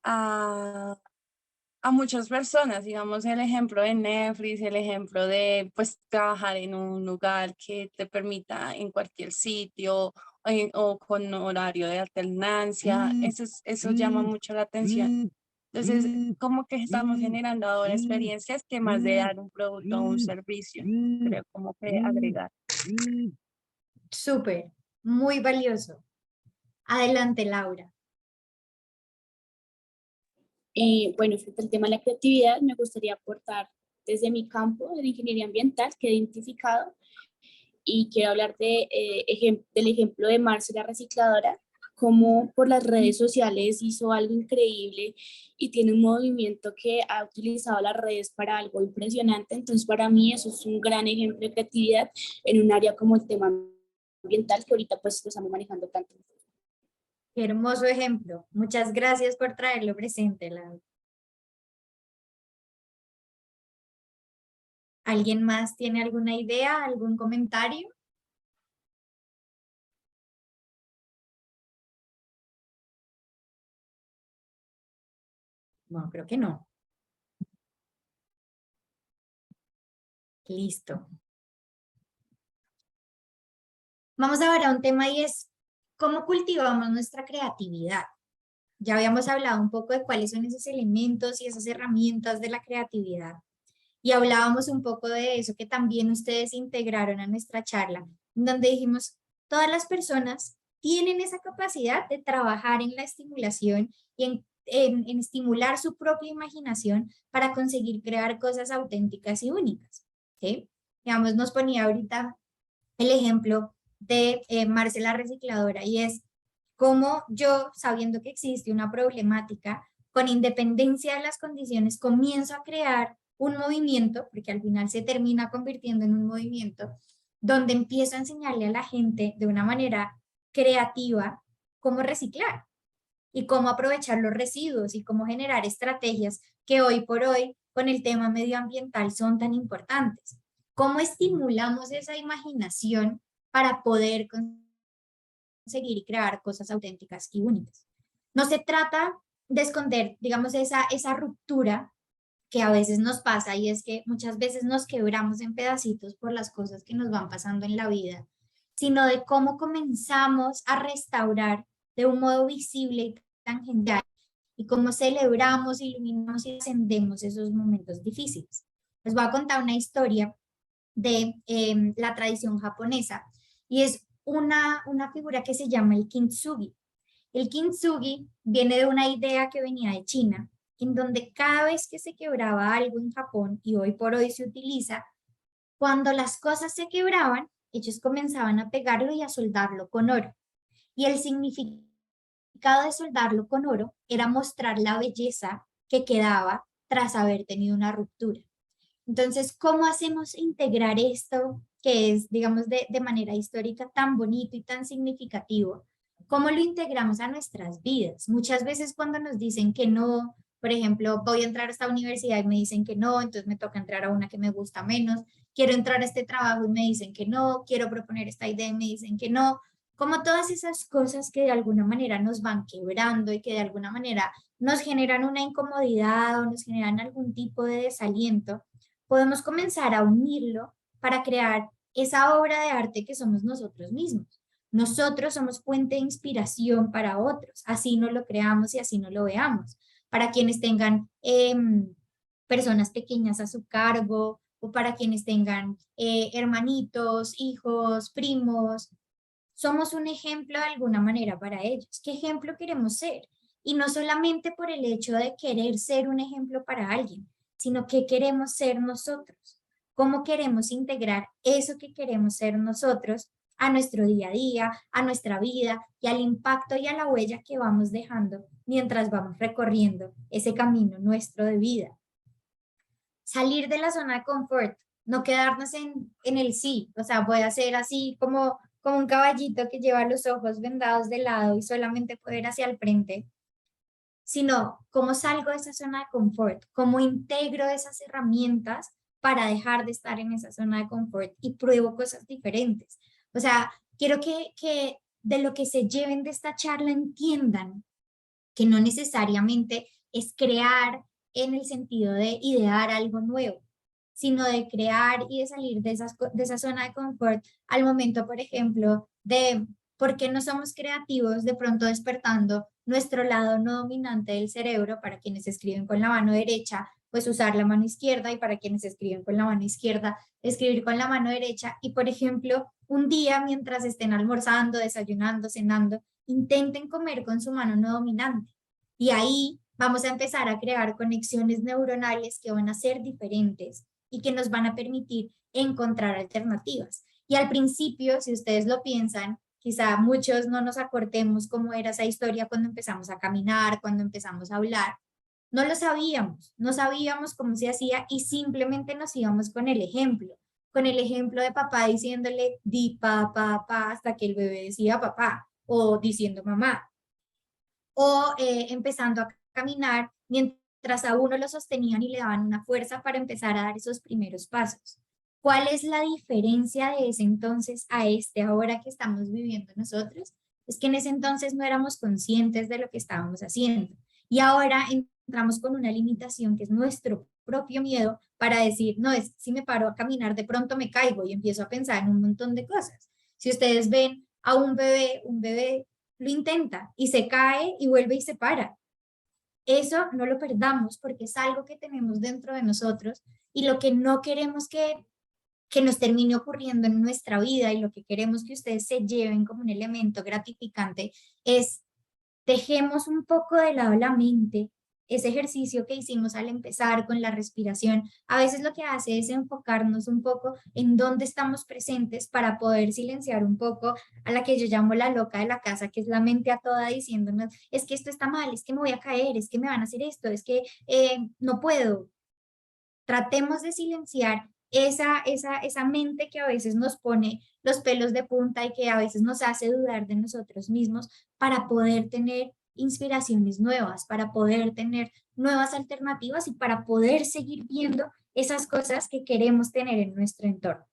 E: a muchas personas. Digamos el ejemplo de Netflix, el ejemplo de pues trabajar en un lugar que te permita en cualquier sitio o con horario de alternancia. Eso llama mucho la atención. Entonces, como que estamos generando ahora experiencias que más de dar un producto o un servicio, creo como que agregar.
A: Súper, muy valioso. Adelante, Laura.
D: Bueno, frente al tema de la creatividad, me gustaría aportar desde mi campo de ingeniería ambiental que he identificado y quiero hablar del ejemplo de Marce la recicladora, cómo por las redes sociales hizo algo increíble y tiene un movimiento que ha utilizado las redes para algo impresionante. Entonces, para mí eso es un gran ejemplo de creatividad en un área como el tema ambiental que ahorita pues lo estamos manejando tanto.
A: Qué hermoso ejemplo. Muchas gracias por traerlo presente, Laura. ¿Alguien más tiene alguna idea, algún comentario? No, creo que no. Listo. Vamos a ver a un tema y es cómo cultivamos nuestra creatividad. Ya habíamos hablado un poco de cuáles son esos elementos y esas herramientas de la creatividad. Y hablábamos un poco de eso que también ustedes integraron a nuestra charla, donde dijimos, todas las personas tienen esa capacidad de trabajar en la estimulación y en estimular su propia imaginación para conseguir crear cosas auténticas y únicas. ¿Sí? Digamos, nos ponía ahorita el ejemplo de Marce la recicladora y es cómo yo, sabiendo que existe una problemática, con independencia de las condiciones, comienzo a crear un movimiento, porque al final se termina convirtiendo en un movimiento, donde empiezo a enseñarle a la gente de una manera creativa cómo reciclar y cómo aprovechar los residuos y cómo generar estrategias que hoy por hoy con el tema medioambiental son tan importantes. ¿Cómo estimulamos esa imaginación para poder conseguir y crear cosas auténticas y únicas? No se trata de esconder, digamos, esa ruptura que a veces nos pasa y es que muchas veces nos quebramos en pedacitos por las cosas que nos van pasando en la vida, sino de cómo comenzamos a restaurar de un modo visible y tangencial y cómo celebramos, iluminamos y ascendemos esos momentos difíciles. Les voy a contar una historia de la tradición japonesa y es una figura que se llama el kintsugi. El kintsugi viene de una idea que venía de China, en donde cada vez que se quebraba algo en Japón, y hoy por hoy se utiliza, cuando las cosas se quebraban, ellos comenzaban a pegarlo y a soldarlo con oro. Y el significado de soldarlo con oro era mostrar la belleza que quedaba tras haber tenido una ruptura. Entonces, ¿cómo hacemos integrar esto que es, digamos, de manera histórica tan bonito y tan significativo? ¿Cómo lo integramos a nuestras vidas? Muchas veces cuando nos dicen que no, por ejemplo, voy a entrar a esta universidad y me dicen que no, entonces me toca entrar a una que me gusta menos, quiero entrar a este trabajo y me dicen que no, quiero proponer esta idea y me dicen que no, como todas esas cosas que de alguna manera nos van quebrando y que de alguna manera nos generan una incomodidad o nos generan algún tipo de desaliento, podemos comenzar a unirlo para crear esa obra de arte que somos nosotros mismos. Nosotros somos fuente de inspiración para otros, así no lo creamos y así no lo veamos. Para quienes tengan personas pequeñas a su cargo o para quienes tengan hermanitos, hijos, primos, somos un ejemplo de alguna manera para ellos. ¿Qué ejemplo queremos ser? Y no solamente por el hecho de querer ser un ejemplo para alguien, sino que queremos ser nosotros. ¿Cómo queremos integrar eso que queremos ser nosotros a nuestro día a día, a nuestra vida y al impacto y a la huella que vamos dejando mientras vamos recorriendo ese camino nuestro de vida? Salir de la zona de confort, no quedarnos en el sí, o sea, voy a ser así como un caballito que lleva los ojos vendados de lado y solamente puede ir hacia el frente, sino cómo salgo de esa zona de confort, cómo integro esas herramientas para dejar de estar en esa zona de confort y pruebo cosas diferentes. O sea, quiero que de lo que se lleven de esta charla entiendan que no necesariamente es crear en el sentido de idear algo nuevo, sino de crear y de salir de esa zona de confort al momento, por ejemplo, de por qué no somos creativos, de pronto despertando nuestro lado no dominante del cerebro. Para quienes escriben con la mano derecha, pues usar la mano izquierda, y para quienes escriben con la mano izquierda, escribir con la mano derecha. Y por ejemplo, un día mientras estén almorzando, desayunando, cenando, intenten comer con su mano no dominante. Y ahí vamos a empezar a crear conexiones neuronales que van a ser diferentes y que nos van a permitir encontrar alternativas. Y al principio, si ustedes lo piensan, quizá muchos no nos acordemos cómo era esa historia cuando empezamos a caminar, cuando empezamos a hablar. No lo sabíamos, no sabíamos cómo se hacía y simplemente nos íbamos con el ejemplo de papá diciéndole di pa, hasta que el bebé decía papá o diciendo mamá. O empezando a caminar mientras a uno lo sostenían y le daban una fuerza para empezar a dar esos primeros pasos. ¿Cuál es la diferencia de ese entonces a este ahora que estamos viviendo nosotros? Es que en ese entonces no éramos conscientes de lo que estábamos haciendo. Y ahora entramos con una limitación que es nuestro propio miedo para decir, no, es si me paro a caminar de pronto me caigo y empiezo a pensar en un montón de cosas. Si ustedes ven a un bebé lo intenta y se cae y vuelve y se para. Eso no lo perdamos porque es algo que tenemos dentro de nosotros y lo que no queremos que nos termine ocurriendo en nuestra vida y lo que queremos que ustedes se lleven como un elemento gratificante es dejemos un poco de lado la mente, ese ejercicio que hicimos al empezar con la respiración. A veces lo que hace es enfocarnos un poco en dónde estamos presentes para poder silenciar un poco a la que yo llamo la loca de la casa, que es la mente a toda diciéndonos, es que esto está mal, es que me voy a caer, es que me van a hacer esto, es que no puedo. Tratemos de silenciar esa mente que a veces nos pone los pelos de punta y que a veces nos hace dudar de nosotros mismos para poder tener inspiraciones nuevas, para poder tener nuevas alternativas y para poder seguir viendo esas cosas que queremos tener en nuestro entorno.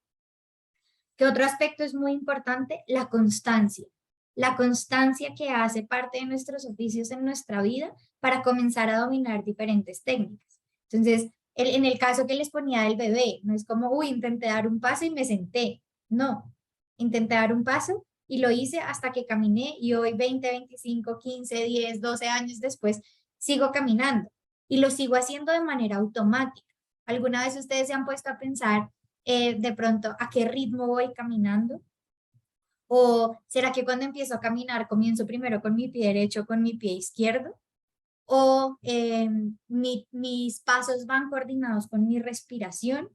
A: ¿Qué otro aspecto es muy importante? La constancia. La constancia que hace parte de nuestros oficios en nuestra vida para comenzar a dominar diferentes técnicas. Entonces, en el caso que les ponía del bebé, no es como, uy, intenté dar un paso y me senté. No, intenté dar un paso y lo hice hasta que caminé y hoy 20, 25, 15, 10, 12 años después sigo caminando y lo sigo haciendo de manera automática. ¿Alguna vez ustedes se han puesto a pensar de pronto a qué ritmo voy caminando? ¿O será que cuando empiezo a caminar comienzo primero con mi pie derecho o con mi pie izquierdo? ¿O mis pasos van coordinados con mi respiración?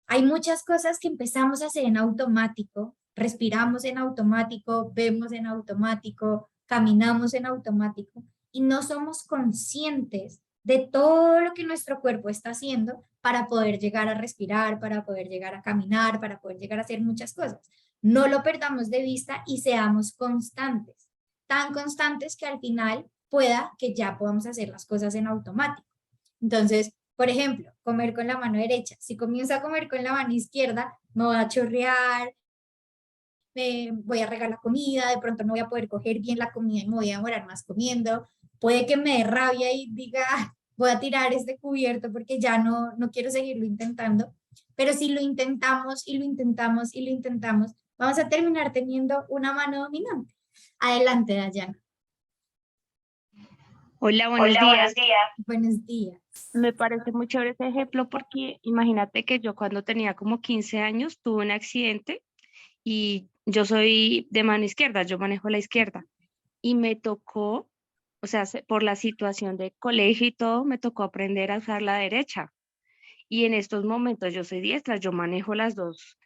A: Hay muchas cosas que empezamos a hacer en automático, respiramos en automático, vemos en automático, caminamos en automático y no somos conscientes de todo lo que nuestro cuerpo está haciendo para poder llegar a respirar, para poder llegar a caminar, para poder llegar a hacer muchas cosas. No lo perdamos de vista y seamos constantes, tan constantes que al final pueda que ya podamos hacer las cosas en automático. Entonces, por ejemplo, comer con la mano derecha. Si comienzo a comer con la mano izquierda, me voy a chorrear, me voy a regar la comida, de pronto no voy a poder coger bien la comida y me voy a demorar más comiendo. Puede que me dé rabia y diga, voy a tirar este cubierto porque ya no quiero seguirlo intentando. Pero si lo intentamos y lo intentamos y lo intentamos, vamos a terminar teniendo una mano dominante. Adelante, Dayana.
F: Hola, buenos días.
A: Buenos días.
F: Me parece muy chévere ese ejemplo porque imagínate que yo cuando tenía como 15 años tuve un accidente y yo soy de mano izquierda, yo manejo la izquierda y me tocó, o sea, por la situación de colegio y todo, me tocó aprender a usar la derecha. Y en estos momentos yo soy diestra, yo manejo las dos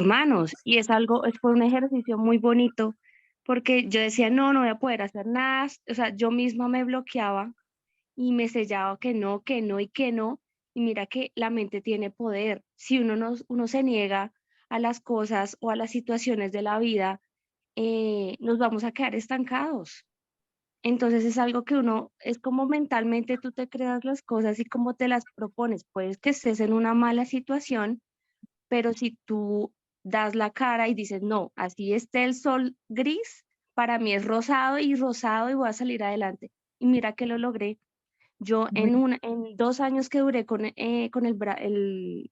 F: manos y fue un ejercicio muy bonito porque yo decía, no, no voy a poder hacer nada, o sea, yo misma me bloqueaba y me sellaba que no, que no y que no. Y mira que la mente tiene poder. Si uno se niega a las cosas o a las situaciones de la vida, nos vamos a quedar estancados. Entonces es algo que es como mentalmente tú te creas las cosas y cómo te las propones. Puedes que estés en una mala situación, pero si tú das la cara y dices, no, así esté el sol gris, para mí es rosado y voy a salir adelante. Y mira que lo logré. Yo
A: Bueno,
F: en 2 años que duré con el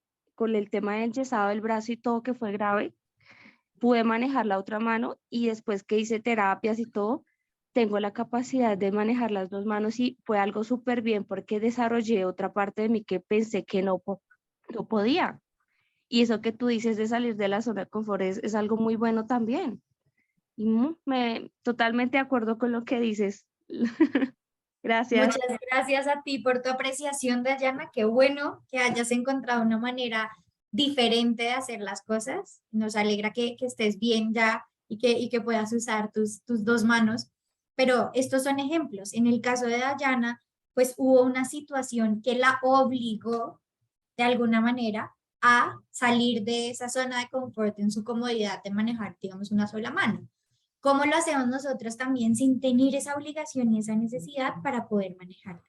F: tema del yesado del brazo y todo que fue grave, pude manejar la otra mano y después que hice terapias y todo, tengo la capacidad de manejar las dos manos y fue algo súper bien porque desarrollé otra parte de mí que pensé que no podía. Y eso que tú dices de salir de la zona de confort es algo muy bueno también. Y totalmente de acuerdo con lo que dices. Gracias.
A: muchas gracias a ti por tu apreciación, Dayana. Qué bueno que hayas encontrado una manera diferente de hacer las cosas. Nos alegra que estés bien ya y que puedas usar tus dos manos. Pero estos son ejemplos. En el caso de Dayana, pues hubo una situación que la obligó de alguna manera a salir de esa zona de confort en su comodidad de manejar, digamos, una sola mano. ¿Cómo lo hacemos nosotros también sin tener esa obligación y esa necesidad para poder manejarla?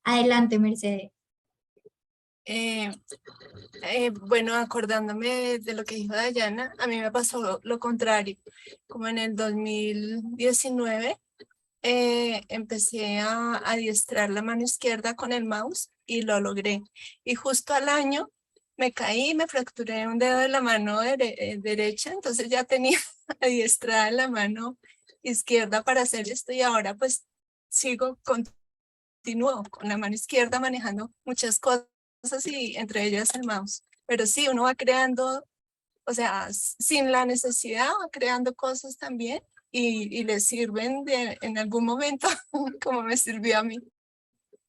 A: Adelante, Mercedes.
G: Eh, bueno, acordándome de lo que dijo Dayana, a mí me pasó lo contrario. Como en el 2019, empecé a adiestrar la mano izquierda con el mouse y lo logré. Y justo al año me caí y me fracturé un dedo de la mano derecha, entonces ya tenía adiestrada la mano izquierda para hacer esto y ahora pues continúo con la mano izquierda manejando muchas cosas y entre ellas el mouse. Pero sí, uno va creando, o sea, sin la necesidad, va creando cosas también y le sirven en algún momento, como me sirvió a mí.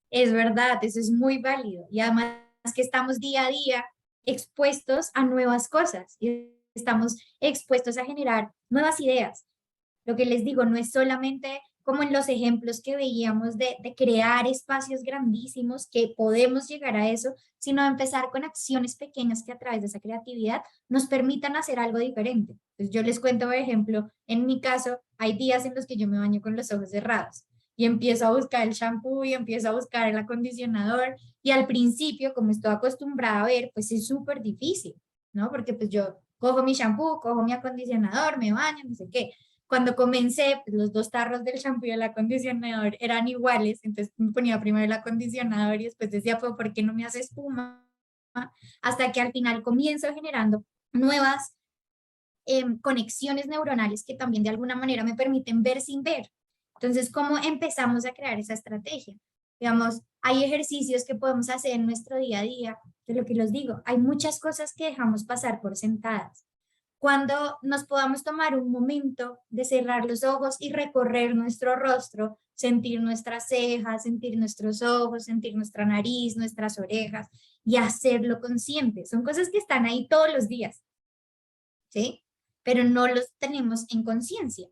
A: Es verdad, eso es muy válido. Y además que estamos día a día expuestos a nuevas cosas y estamos expuestos a generar nuevas ideas. Lo que les digo, no es solamente como en los ejemplos que veíamos de crear espacios grandísimos, que podemos llegar a eso, sino empezar con acciones pequeñas que a través de esa creatividad nos permitan hacer algo diferente. Entonces yo les cuento, por ejemplo, en mi caso, hay días en los que yo me baño con los ojos cerrados y empiezo a buscar el shampoo y empiezo a buscar el acondicionador y al principio, como estoy acostumbrada a ver, pues es súper difícil, ¿no? Porque pues yo cojo mi shampoo, cojo mi acondicionador, me baño, no sé qué. Cuando comencé, pues los dos tarros del shampoo y el acondicionador eran iguales, entonces me ponía primero el acondicionador y después decía, pues, ¿por qué no me hace espuma? Hasta que al final comienzo generando nuevas conexiones neuronales que también de alguna manera me permiten ver sin ver. Entonces, ¿cómo empezamos a crear esa estrategia? Digamos, hay ejercicios que podemos hacer en nuestro día a día, de lo que les digo, hay muchas cosas que dejamos pasar por sentadas. Cuando nos podamos tomar un momento de cerrar los ojos y recorrer nuestro rostro, sentir nuestras cejas, sentir nuestros ojos, sentir nuestra nariz, nuestras orejas y hacerlo consciente. Son cosas que están ahí todos los días, ¿sí? Pero no los tenemos en conciencia.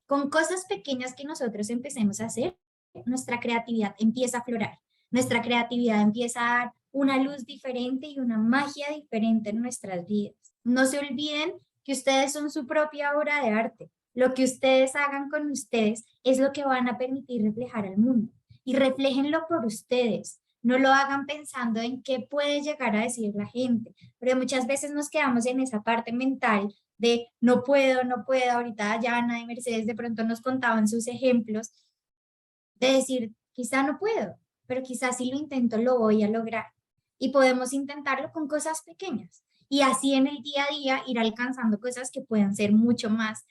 A: Con cosas pequeñas que nosotros empecemos a hacer, nuestra creatividad empieza a aflorar, nuestra creatividad empieza a dar una luz diferente y una magia diferente en nuestras vidas. No se olviden que ustedes son su propia obra de arte. Lo que ustedes hagan con ustedes es lo que van a permitir reflejar al mundo. Y refléjenlo por ustedes. No lo hagan pensando en qué puede llegar a decir la gente, pero muchas veces nos quedamos en esa parte mental de no puedo, no puedo. Ahorita Dayana y Mercedes de pronto nos contaban sus ejemplos de decir, quizá no puedo, pero quizá si lo intento lo voy a lograr. Y podemos intentarlo con cosas pequeñas. Y así en el día a día ir alcanzando cosas que puedan ser mucho más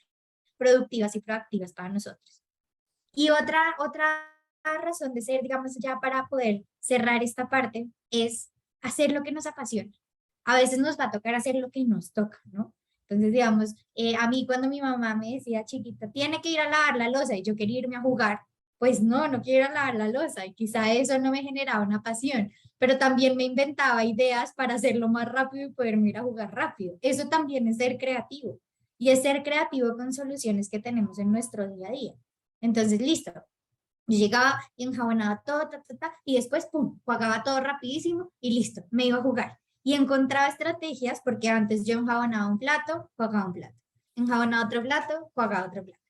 A: productivas y proactivas para nosotros. Y otra razón de ser, digamos, ya para poder cerrar esta parte, es hacer lo que nos apasiona. A veces nos va a tocar hacer lo que nos toca, ¿no? Entonces, digamos, a mí cuando mi mamá me decía chiquita, tiene que ir a lavar la loza y yo quería irme a jugar, pues no quiero ir a lavar la loza y quizá eso no me generaba una pasión, pero también me inventaba ideas para hacerlo más rápido y poderme ir a jugar rápido. Eso también es ser creativo y es ser creativo con soluciones que tenemos en nuestro día a día. Entonces, listo. Yo llegaba y enjabonaba todo, y después, pum, jugaba todo rapidísimo y listo, me iba a jugar. Y encontraba estrategias porque antes yo enjabonaba un plato, jugaba un plato. Enjabonaba otro plato, jugaba otro plato.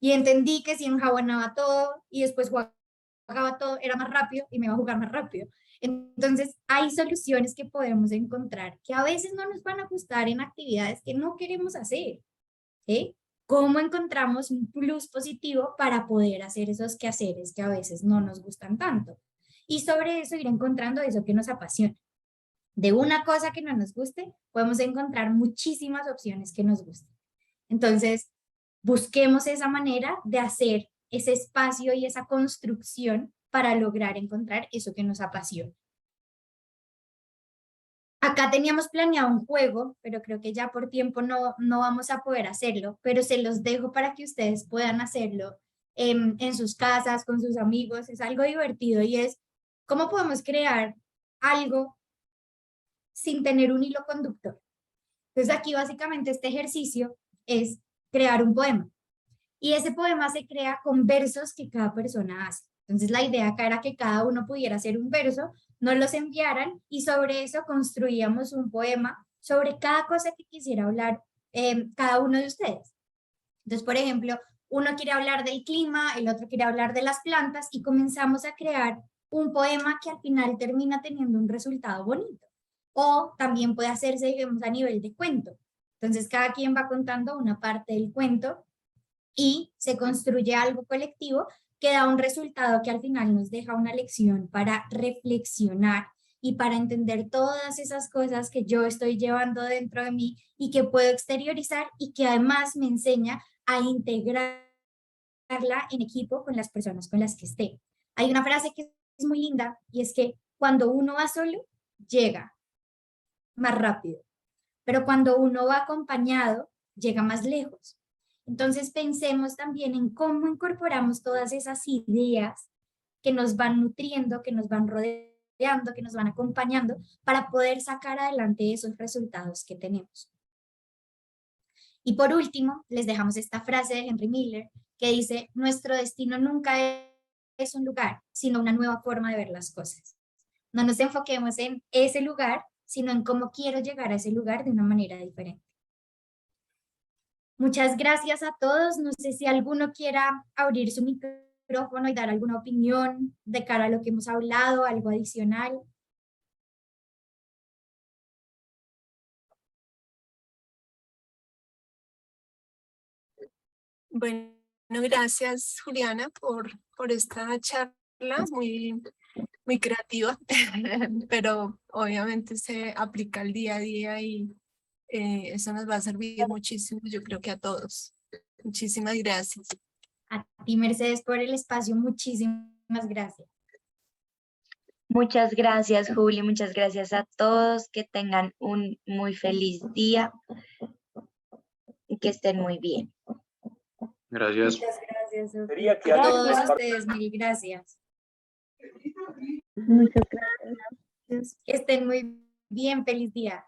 A: Y entendí que si enjabonaba todo y después jugaba todo, era más rápido y me iba a jugar más rápido. Entonces, hay soluciones que podemos encontrar que a veces no nos van a gustar en actividades que no queremos hacer. ¿Sí? ¿Cómo encontramos un plus positivo para poder hacer esos quehaceres que a veces no nos gustan tanto? Y sobre eso ir encontrando eso que nos apasiona. De una cosa que no nos guste, podemos encontrar muchísimas opciones que nos gusten. Entonces, busquemos esa manera de hacer ese espacio y esa construcción para lograr encontrar eso que nos apasiona. Acá teníamos planeado un juego, pero creo que ya por tiempo no vamos a poder hacerlo, pero se los dejo para que ustedes puedan hacerlo en sus casas, con sus amigos. Es algo divertido y es cómo podemos crear algo sin tener un hilo conductor. Entonces aquí básicamente este ejercicio es crear un poema y ese poema se crea con versos que cada persona hace. Entonces la idea acá era que cada uno pudiera hacer un verso, nos los enviaran y sobre eso construíamos un poema sobre cada cosa que quisiera hablar cada uno de ustedes. Entonces, por ejemplo, uno quiere hablar del clima, el otro quiere hablar de las plantas y comenzamos a crear un poema que al final termina teniendo un resultado bonito. O también puede hacerse, digamos, a nivel de cuento. Entonces, cada quien va contando una parte del cuento y se construye algo colectivo que da un resultado que al final nos deja una lección para reflexionar y para entender todas esas cosas que yo estoy llevando dentro de mí y que puedo exteriorizar y que además me enseña a integrarla en equipo con las personas con las que esté. Hay una frase que es muy linda y es que cuando uno va solo, llega más rápido, pero cuando uno va acompañado, llega más lejos. Entonces pensemos también en cómo incorporamos todas esas ideas que nos van nutriendo, que nos van rodeando, que nos van acompañando para poder sacar adelante esos resultados que tenemos. Y por último, les dejamos esta frase de Henry Miller que dice, nuestro destino nunca es un lugar, sino una nueva forma de ver las cosas. No nos enfoquemos en ese lugar, sino en cómo quiero llegar a ese lugar de una manera diferente. Muchas gracias a todos. No sé si alguno quiera abrir su micrófono y dar alguna opinión de cara a lo que hemos hablado, algo adicional.
G: Bueno, gracias Juliana por esta charla muy creativa, pero obviamente se aplica al día a día y eso nos va a servir muchísimo, yo creo que a todos. Muchísimas gracias.
A: A ti, Mercedes, por el espacio. Muchísimas gracias.
H: Muchas gracias, Juli. Muchas gracias a todos. Que tengan un muy feliz día y que estén muy bien.
I: Gracias.
A: Muchas gracias.
I: Sophie.
A: A todos ustedes, mil gracias.
C: Muchas gracias.
A: Que estén muy bien. Feliz día.